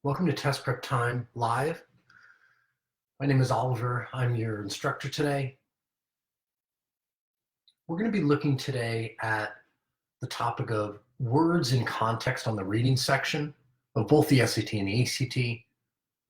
Welcome to Test Prep Time Live. My name is Oliver. I'm your instructor today. We're going to be looking today at the topic of words in context on the reading section of both the SAT and the ACT.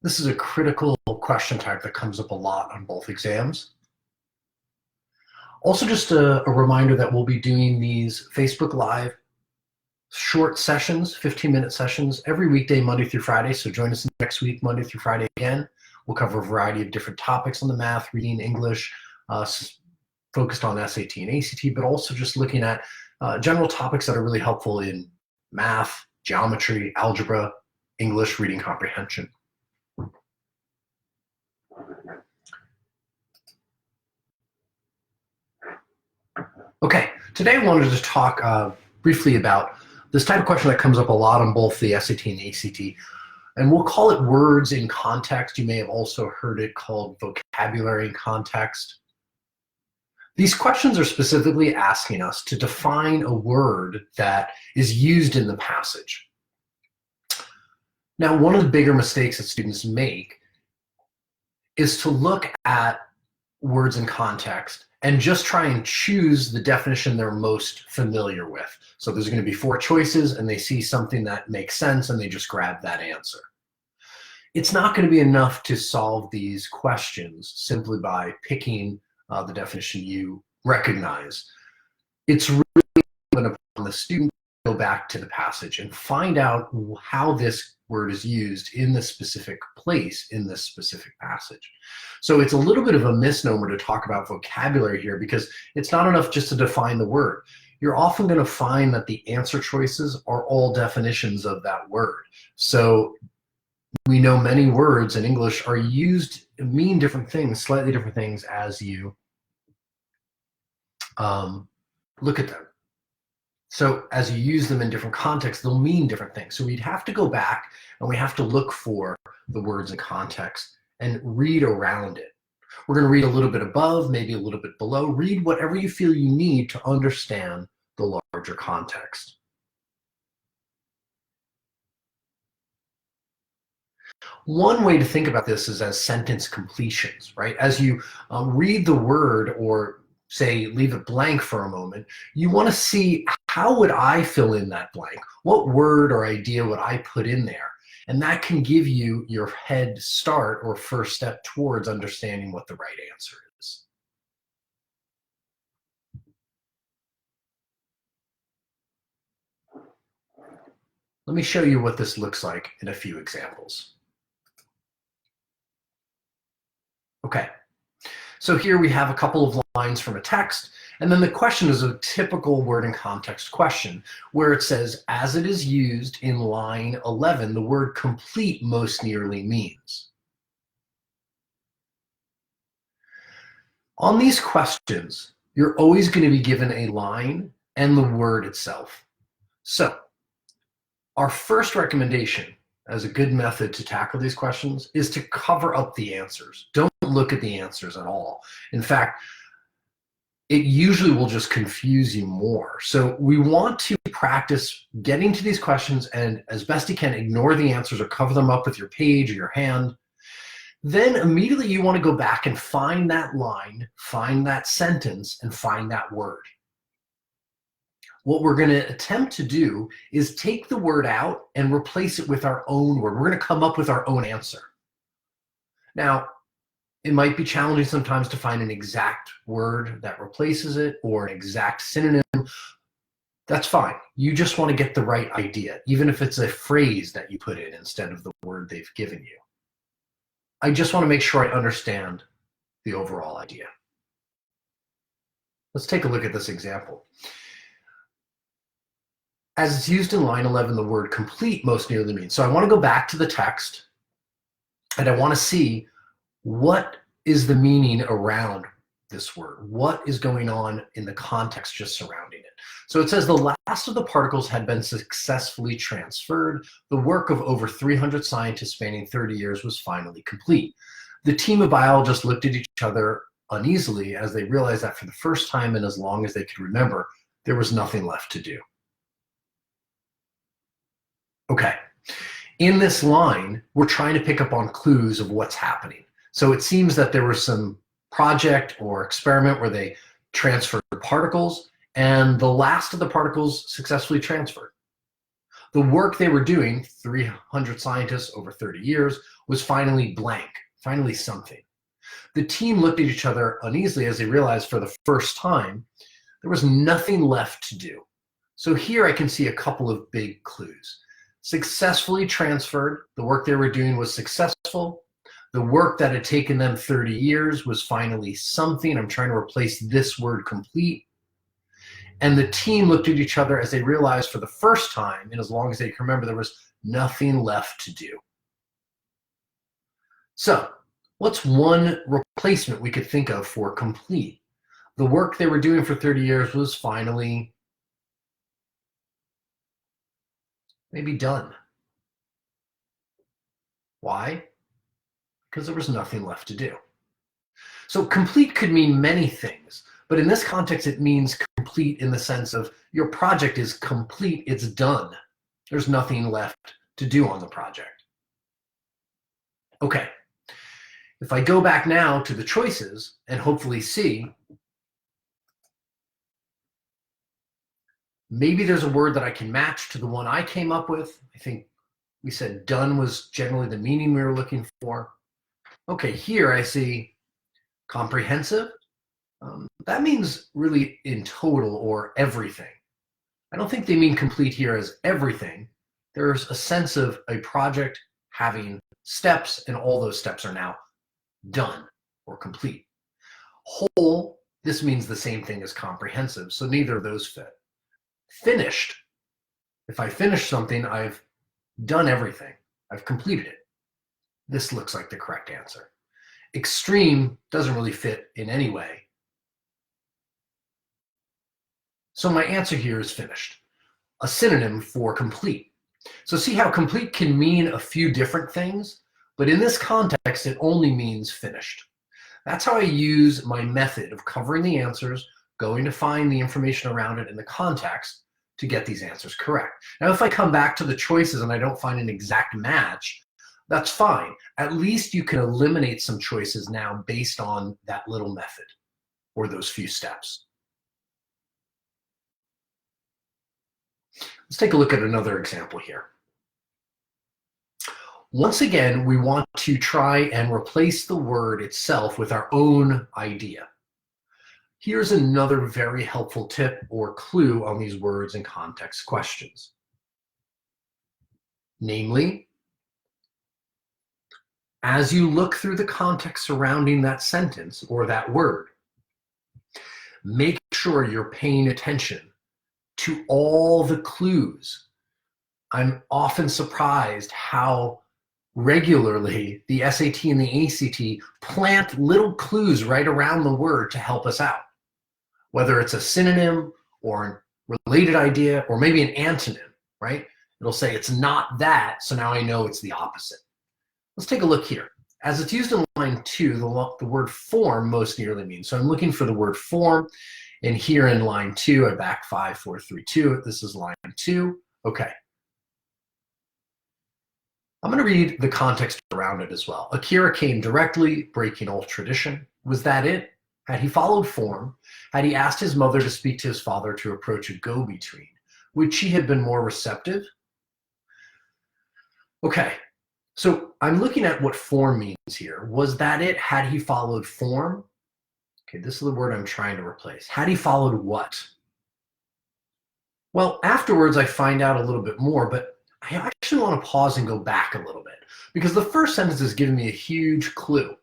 This is a critical question type that comes up a lot on both exams. Also, just a reminder that we'll be doing these Facebook Live short sessions, 15-minute sessions, every weekday, Monday through Friday. So join us next week, Monday through Friday again. We'll cover a variety of different topics on the math, reading, English, focused on SAT and ACT, but also just looking at general topics that are really helpful in math, geometry, algebra, English, reading comprehension. Okay, today I wanted to talk briefly about this type of question that comes up a lot on both the SAT and ACT, and we'll call it words in context. You may have also heard it called vocabulary in context. These questions are specifically asking us to define a word that is used in the passage. Now, one of the bigger mistakes that students make is to look at words in context and just try and choose the definition they're most familiar with. So there's going to be 4 choices and they see something that makes sense and they just grab that answer. It's not going to be enough to solve these questions simply by picking the definition you recognize. It's really upon the student to go back to the passage and find out how this word is used in this specific place in this specific passage. So it's a little bit of a misnomer to talk about vocabulary here because it's not enough just to define the word. You're often going to find that the answer choices are all definitions of that word. So we know many words in English are used, mean different things, slightly different things as you look at them. So as you use them in different contexts, they'll mean different things. So we'd have to go back and we have to look for the words in context and read around it. We're going to read a little bit above, maybe a little bit below. Read whatever you feel you need to understand the larger context. One way to think about this is as sentence completions, right? As you read the word or say leave it blank for a moment, you want to see how would I fill in that blank? What word or idea would I put in there? And that can give you your head start or first step towards understanding what the right answer is. Let me show you what this looks like in a few examples. Okay, so here we have a couple of lines from a text, and then the question is a typical word in context question where it says, as it is used in line 11, the word complete most nearly means. On these questions, you're always going to be given a line and the word itself. So our first recommendation as a good method to tackle these questions is to cover up the answers. Don't look at the answers at all. In fact, it usually will just confuse you more. So we want to practice getting to these questions and as best you can, ignore the answers or cover them up with your page or your hand. Then immediately you want to go back and find that line, find that sentence, and find that word. What we're going to attempt to do is take the word out and replace it with our own word. We're going to come up with our own answer. Now, it might be challenging sometimes to find an exact word that replaces it or an exact synonym. That's fine. You just want to get the right idea, even if it's a phrase that you put in instead of the word they've given you. I just want to make sure I understand the overall idea. Let's take a look at this example. As it's used in line 11, the word complete most nearly means. So I want to go back to the text and I want to see what is the meaning around this word. What is going on in the context just surrounding it? So it says the last of the particles had been successfully transferred. The work of over 300 scientists spanning 30 years was finally complete. The team of biologists looked at each other uneasily as they realized that for the first time and as long as they could remember, there was nothing left to do. Okay, In this line, we're trying to pick up on clues of what's happening. So it seems that there was some project or experiment where they transferred particles, and the last of the particles successfully transferred. The work they were doing, 300 scientists over 30 years, was finally blank, finally something. The team looked at each other uneasily as they realized for the first time there was nothing left to do. So here I can see a couple of big clues. Successfully transferred, the work they were doing was successful. The work that had taken them 30 years was finally something. I'm trying to replace this word complete. And the team looked at each other as they realized for the first time, and as long as they can remember, there was nothing left to do. So what's one replacement we could think of for complete? The work they were doing for 30 years was finally maybe done. Why? Because there was nothing left to do. So complete could mean many things, but in this context, it means complete in the sense of your project is complete, it's done. There's nothing left to do on the project. Okay, if I go back now to the choices and hopefully see, maybe there's a word that I can match to the one I came up with. I think we said done was generally the meaning we were looking for. Okay, here I see comprehensive. That means really in total or everything. I don't think they mean complete here as everything. There's a sense of a project having steps, and all those steps are now done or complete. Whole, this means the same thing as comprehensive, so neither of those fit. Finished, if I finish something, I've done everything. I've completed it. This looks like the correct answer. Extreme doesn't really fit in any way. So my answer here is finished, a synonym for complete. So see how complete can mean a few different things, but in this context, it only means finished. That's how I use my method of covering the answers, going to find the information around it in the context to get these answers correct. Now, if I come back to the choices and I don't find an exact match, that's fine. At least you can eliminate some choices now based on that little method or those few steps. Let's take a look at another example here. Once again, we want to try and replace the word itself with our own idea. Here's another very helpful tip or clue on these words and context questions. Namely, as you look through the context surrounding that sentence or that word, make sure you're paying attention to all the clues. I'm often surprised how regularly the SAT and the ACT plant little clues right around the word to help us out, whether it's a synonym or a related idea or maybe an antonym, right? It'll say it's not that, so now I know it's the opposite. Let's take a look here. As it's used in line 2, the word form most nearly means. So I'm looking for the word form, and here in line 2, I back 5, 4, 3, 2. This is line 2. Okay. I'm going to read the context around it as well. Akira came directly, breaking all tradition. Was that it? Had he followed form? Had he asked his mother to speak to his father to approach a go-between? Would she have been more receptive? Okay, so I'm looking at what form means here. Was that it? Had he followed form? Okay, this is the word I'm trying to replace. Had he followed what? Well, afterwards I find out a little bit more, but I actually want to pause and go back a little bit because the first sentence is giving me a huge clue.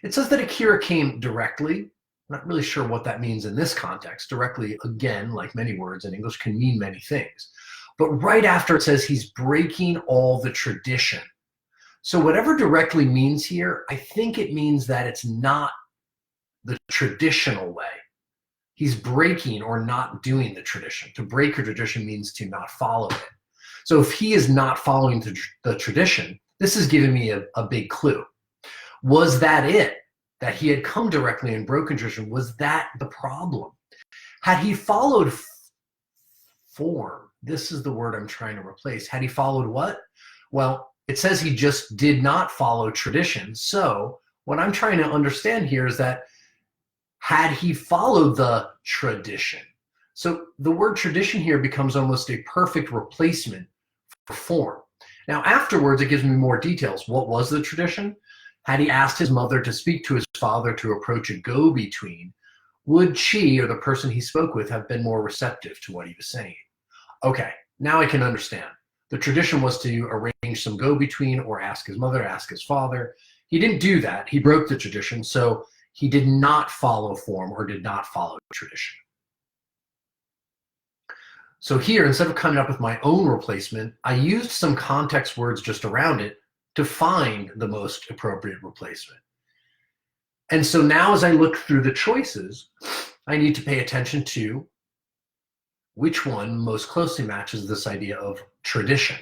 It says that Akira came directly. I'm not really sure what that means in this context. Directly, again, like many words in English, can mean many things. But right after it says he's breaking all the tradition. So whatever directly means here, I think it means that it's not the traditional way. He's breaking or not doing the tradition. To break a tradition means to not follow it. So if he is not following the tradition, this is giving me a big clue. Was that it? That he had come directly and broken tradition? Was that the problem? Had he followed form? This is the word I'm trying to replace. Had he followed what? Well, It says he just did not follow tradition. So what I'm trying to understand here is that had he followed the tradition? So the word tradition here becomes almost a perfect replacement for form. Now afterwards, it gives me more details. What was the tradition? Had he asked his mother to speak to his father to approach a go-between, would she, or the person he spoke with, have been more receptive to what he was saying? Okay, now I can understand. The tradition was to arrange some go-between or ask his mother, ask his father. He didn't do that. He broke the tradition, so he did not follow form or did not follow tradition. So here, instead of coming up with my own replacement, I used some context words just around it to find the most appropriate replacement. And so now as I look through the choices, I need to pay attention to which one most closely matches this idea of tradition.